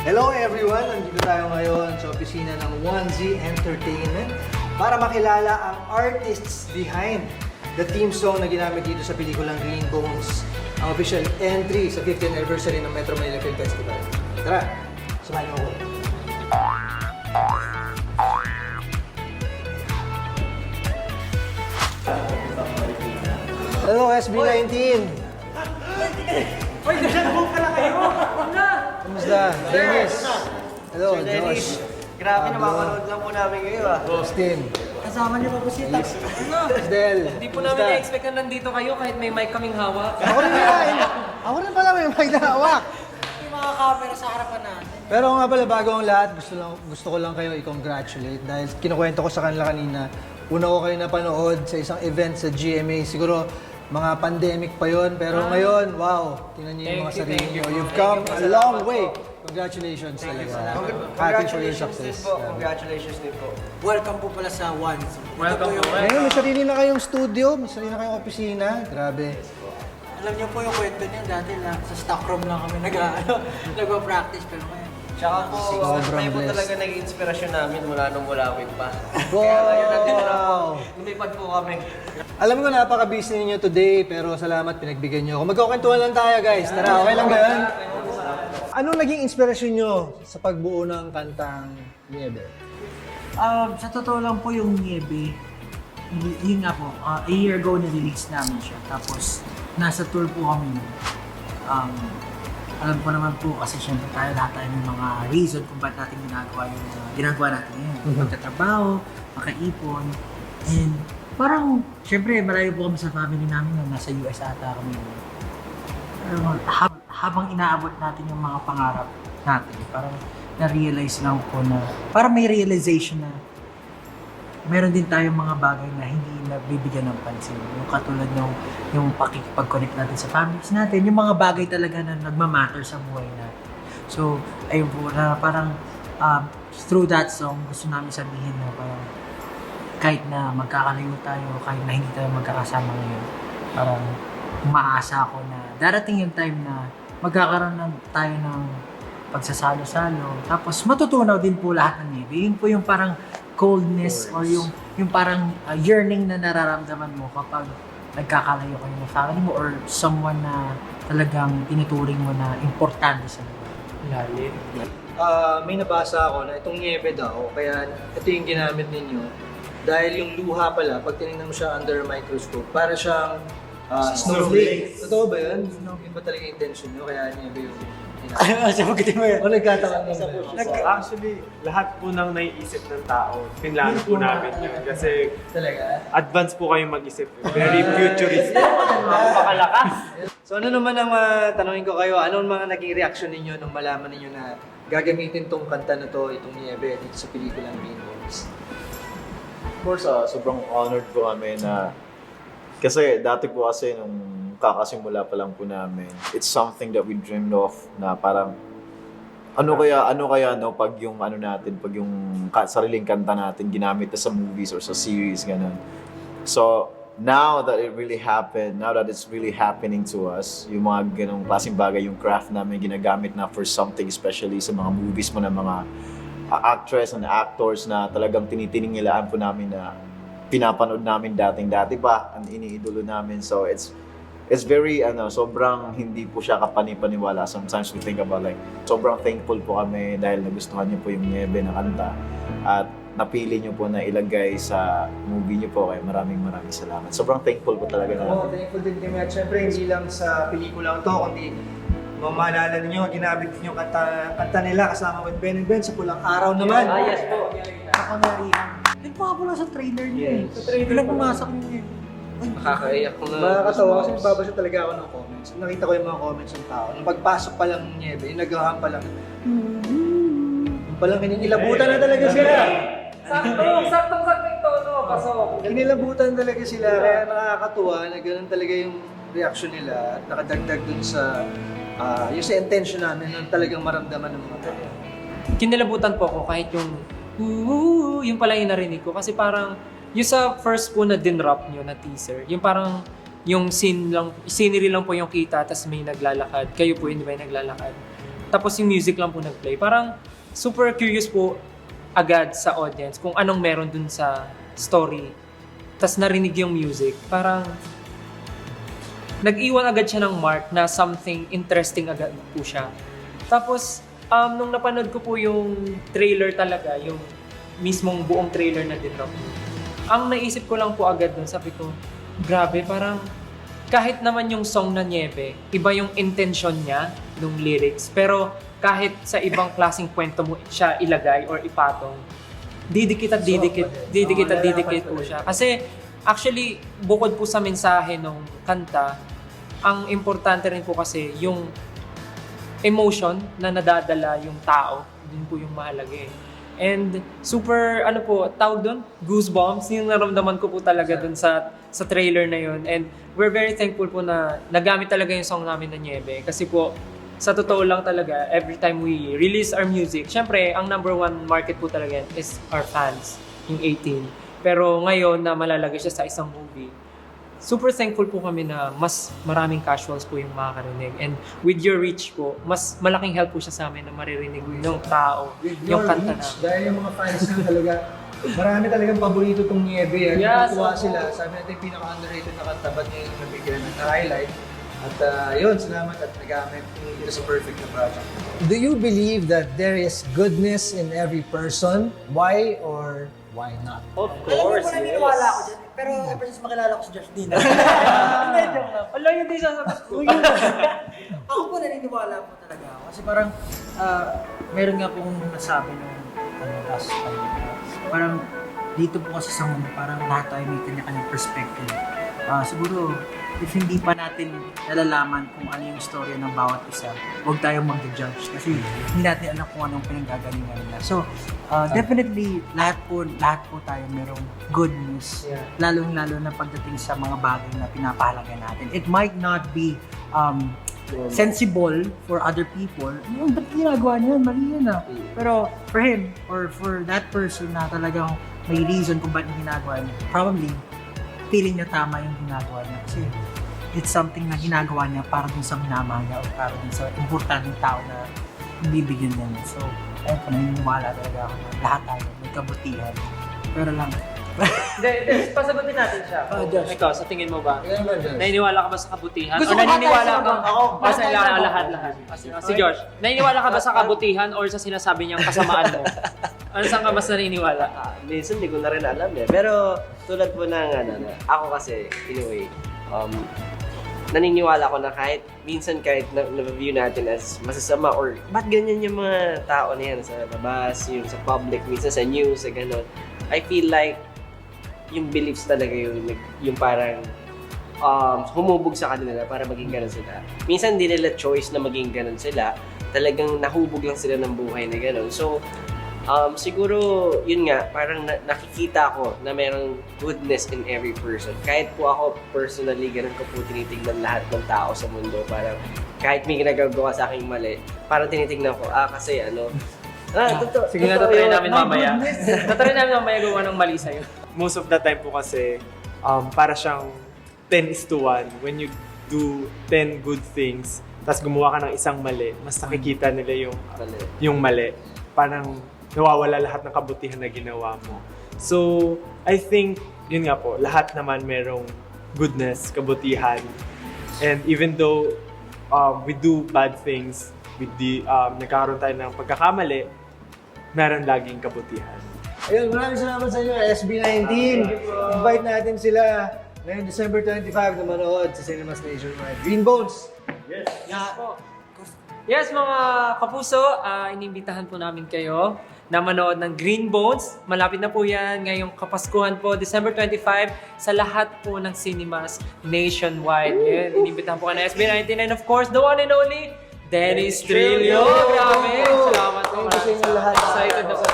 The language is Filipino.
Hello everyone! Nandito tayo ngayon sa opisina ng 1Z Entertainment para makilala ang artists behind the theme song na ginamit dito sa pelikulang Green Bones, ang official entry sa 50th anniversary ng Metro Manila Film Festival. Tara, samahan niyo ako. Hello SB19! Uy, naglalabog pala kayo! Una! Kamusta? Dennis? Hello, Sir Dennis, Josh. grabe Pablo. napapanood lang po namin ngayon ah. Justin. Kasama niyo pa po si Tax. Ano? Del. Hindi po namin na-expect na nandito kayo kahit may mic kaming hawak. Ako rin yan. Ako rin pala may mic na hawak. Yung mga camera sa harapan natin. Pero nga pala, bago ang lahat, gusto ko lang kayo i-congratulate dahil kinukwento ko sa kanila kanina, una ko kayo napanood sa isang event sa GMA. Siguro, mga pandemic pa yon, pero ngayon, wow, tingnan niyo yung mga Thank you, sarili thank you niyo. po. You've Thank come you po a sa long lahat way. po. Congratulations talaga. Happy for your Congratulations din success. po, congratulations din po. Welcome po pala sa One. Welcome po. Ngayon, may sarili na kayong studio, may sarili na kayong opisina. Grabe. Alam niyo po yung kwento niya dati na sa stockroom lang kami nag-practice pero ngayon. Tsaka po, Sobrang tayo po blessed. talaga naging inspirasyon namin mula nung mulawin pa. Wow! Kaya ngayon nandito na po, lumipad po kami. Alam ko napaka-busy ninyo today, pero salamat pinagbigyan nyo ako. Magkukwentuhan lang tayo guys. Tara, okay lang ba yan? Anong naging inspirasyon nyo sa pagbuo ng kantang Niebe? Sa totoo lang po yung Niebe, yun nga po, a year ago na-release namin siya. Tapos, nasa tour po kami nun. Alam ko naman po kasi syempre lahat tayo may mga reason kung ba't natin ginagawa natin yun. Pagtatrabaho, makaipon, and parang syempre malayo po kami sa family namin na nasa US ata kami. Pero habang inaabot natin yung mga pangarap natin, parang na-realize lang ko na, parang may realization na meron din tayong mga bagay na hindi nabibigyan ng pansin. Yung katulad ng yung pakikipag-connect natin sa families natin, yung mga bagay talaga na nagmamatter sa buhay natin. So, ayun po, na parang through that song, gusto namin sabihin na parang kahit na magkakalayo tayo, kahit na hindi tayo magkakasama ngayon, parang umaasa ako na darating yung time na magkakaroon tayo ng pagsasalo-salo, tapos matutunaw din po lahat ng Niebe. Yun po yung parang coldness or yung parang yearning na nararamdaman mo kapag nagkakalayo kayo ng family mo or someone na talagang tinuturing mo na importante sa buhay. Lalim. May nabasa ako na itong Niebe daw, kaya ito yung ginamit ninyo. Dahil yung luha pala, pag tinignan mo siya under a microscope, para siyang snowflake. Totoo ba yun? Yun ba talaga yung intention nyo? Kaya Niebe yung ginamit. Sabagitin mo yan. O nagkataon lang ba? Actually, lahat po ng naiisip ng tao, pinlano po namin yun. Kasi Talaga? advance po kayong mag-isip. Very futuristic. Napakalakas. So ano naman ang tanongin ko kayo, anong mga naging reaction ninyo nung malaman ninyo na gagamitin tong kanta na to, itong Niebe, dito sa pelikulang Green Bones? Of course, sobrang honored po kami na kasi dati po kasi nung kakasimula pa lang po namin, it's something that we dreamed of na parang ano kaya no pag yung ano natin, pag yung sariling kanta natin ginamit na sa movies or sa series ganun. So, now that it really happened, now that it's really happening to us, yung mga ganung klaseng bagay, yung craft namin ginagamit na for something, especially sa mga movies mo na mga actress and actors na talagang tinitinigilaan po namin na pinapanood namin dating-dati pa, ang iniidolo namin. So it's very sobrang hindi po siya kapanipaniwala. Sometimes we think about like sobrang thankful po kami dahil nagustuhan niyo po yung Niebe na kanta at napili niyo po na ilagay sa movie niyo po, kaya maraming salamat. Sobrang thankful po talaga na. Oo, thankful din kami. At syempre, hindi lang sa pelikula to, kundi maalala ninyo, ginamit ninyo kanta nila kasama with Ben and Ben sa Pulang Araw naman. Yes po. Ako nariyan. Yun po nga pala sa trailer niya eh. Sa trailer bilang pumasok niya eh. Nakakaiyak ko na. Nakakatawa kasi babasa talaga ako ng comments. Nakita ko yung mga comments ng tao. Nung pagpasok pa lang ng Niebe, yung nagahan pa lang. Yung palang kinilabutan na talaga sila. Saktong tono, pasok. Kinilabutan talaga sila. Kaya nakakatuwa na ganun talaga yung reaction nila at nakadagdag dun sa yung sa intention namin na talagang maramdaman ng mga tao. Kinilabutan po ako kahit yung pala yung narinig ko. Kasi parang, yung sa first po na dinrap nyo na teaser, yung parang, yung scenery lang po yung kita, tapos may naglalakad. Kayo po yun, di ba yung naglalakad? tapos yung music lang po nag-play. Parang super curious po agad sa audience kung anong meron dun sa story. Tapos narinig yung music. Parang nag-iwan agad siya ng mark na something interesting agad po siya. Tapos, nung napanood ko po yung trailer talaga, yung mismong buong trailer na dinrop ko, ang naisip ko lang po agad dun, sabi ko, grabe, parang kahit naman yung song na Niebe, iba yung intention niya nung lyrics, pero kahit sa ibang klaseng kwento mo siya ilagay or ipatong, didikit at didikit po siya. Kasi actually, bukod po sa mensahe ng kanta, ang importante rin po kasi yung emotion na nadadala yung tao, yun po yung mahalaga eh. And super, tawag doon? Goosebumps, yung naramdaman ko po talaga doon sa trailer na yun. And we're very thankful po na nagamit talaga yung song namin na Niebe. Kasi po, sa totoo lang talaga, every time we release our music, syempre, ang number one market po talaga is our fans, yung 18. Pero ngayon na malalagay siya sa isang movie, super thankful po kami na mas maraming casuals po yung makakarinig. And with your reach po, mas malaking help po siya sa amin na maririnig ng tao, yung kanta na. Dahil yung mga fans na talaga, marami talagang paborito itong Niebe. Yes, Natuwa sila. Sabi natin pinaka-underrated na kanta, ba't ngayon yung nabigyan ng highlight? At yun, salamat at nagamit dito sa perfect na project. Do you believe that there is goodness in every person? Why or why not? Of Alam mo, course, naniniwala ako yes. dyan. Pero ever since makilala ko si Josh Dina. Medyo lang. Wala, hindi sasagot ko. Ako po naniniwala po talaga ako. Kasi parang, meron nga pong nasabi nung last time. Parang dito po kasi sa mundo, parang lahat tayo may kanya-kanyang perspective. Siguro, if hindi pa natin nalalaman kung ano yung storya ng bawat isa, huwag tayong mag-judge kasi hindi natin alam kung anong pinanggagalingan nila. So, definitely, lahat po tayo merong good news. Yeah. Lalong-lalo na pagdating sa mga bagay na pinapahalaga natin. It might not be sensible for other people. Yung ba't ginagawa niya? Mali yan ah. Pero for him, or for that person na talagang may reason kung ba't niya ginagawa niya, probably, feeling niya tama yung ginagawa niya. Kasi it's something na ginagawa niya para dun sa minamahal niya o para dun sa importanteng tao na bibigyan niya. So, ayun po, naniniwala talaga ako na lahat tayo may kabutihan. Pero lang, Pasagutin natin siya. Josh. Ikaw, sa tingin mo ba? Gusto Naniniwala ka ba sa kabutihan? Gusto O ko naniniwala ba tayo ka? sa O sa lahat. Si Josh, naniniwala ka ba sa kabutihan or sa sinasabi niyang kasamaan mo? Ano saan ka mas naniniwala? Minsan hindi ko na rin alam eh. Pero tulad po ng ako kasi, in a way, naniniwala ko na kahit na-view natin as masasama or ba't ganyan yung mga tao na yan sa labas, yung sa public, minsan sa news, sa gano'n. I feel like yung beliefs talaga yung parang humubog sa kanila para maging ganun sila. Minsan hindi nila choice na maging ganun sila. Talagang nahubog lang sila ng buhay na ganun. So, siguro, yun nga, parang nakikita ko na merong goodness in every person. Kahit po ako personally, ganun ko po tinitignan lahat ng tao sa mundo. Parang kahit may ginagawa sa aking mali, parang tinitignan ko, kasi totoo. Sige nga, tatry namin mamaya. Tatry namin mamaya gawa ng mali sa'yo. Most of the time po kasi, para siyang 10:1. When you do 10 good things, tapos gumawa ka ng isang mali, mas nakikita nila yung mali. Parang nawawala lahat ng kabutihan na ginawa mo. So, I think, yun nga po, lahat naman merong goodness, kabutihan. And even though we do bad things, nagkakaroon tayo ng pagkakamali, meron laging kabutihan. Ayun, maraming salamat sa inyo, SB19. Invite natin sila ngayong December 25 na manood sa Cinemas Nationwide. Green Bones! Yes, mga kapuso, inimbitahan po namin kayo na manood ng Green Bones. Malapit na po yan ngayong Kapaskuhan po, December 25, sa lahat po ng cinemas nationwide. Yan, inimbitahan po kayo ng SB19 and of course, the one and only, Dennis Trillo. Grabe! Salamat po. Thank you sa inyo lahat. Excited na po.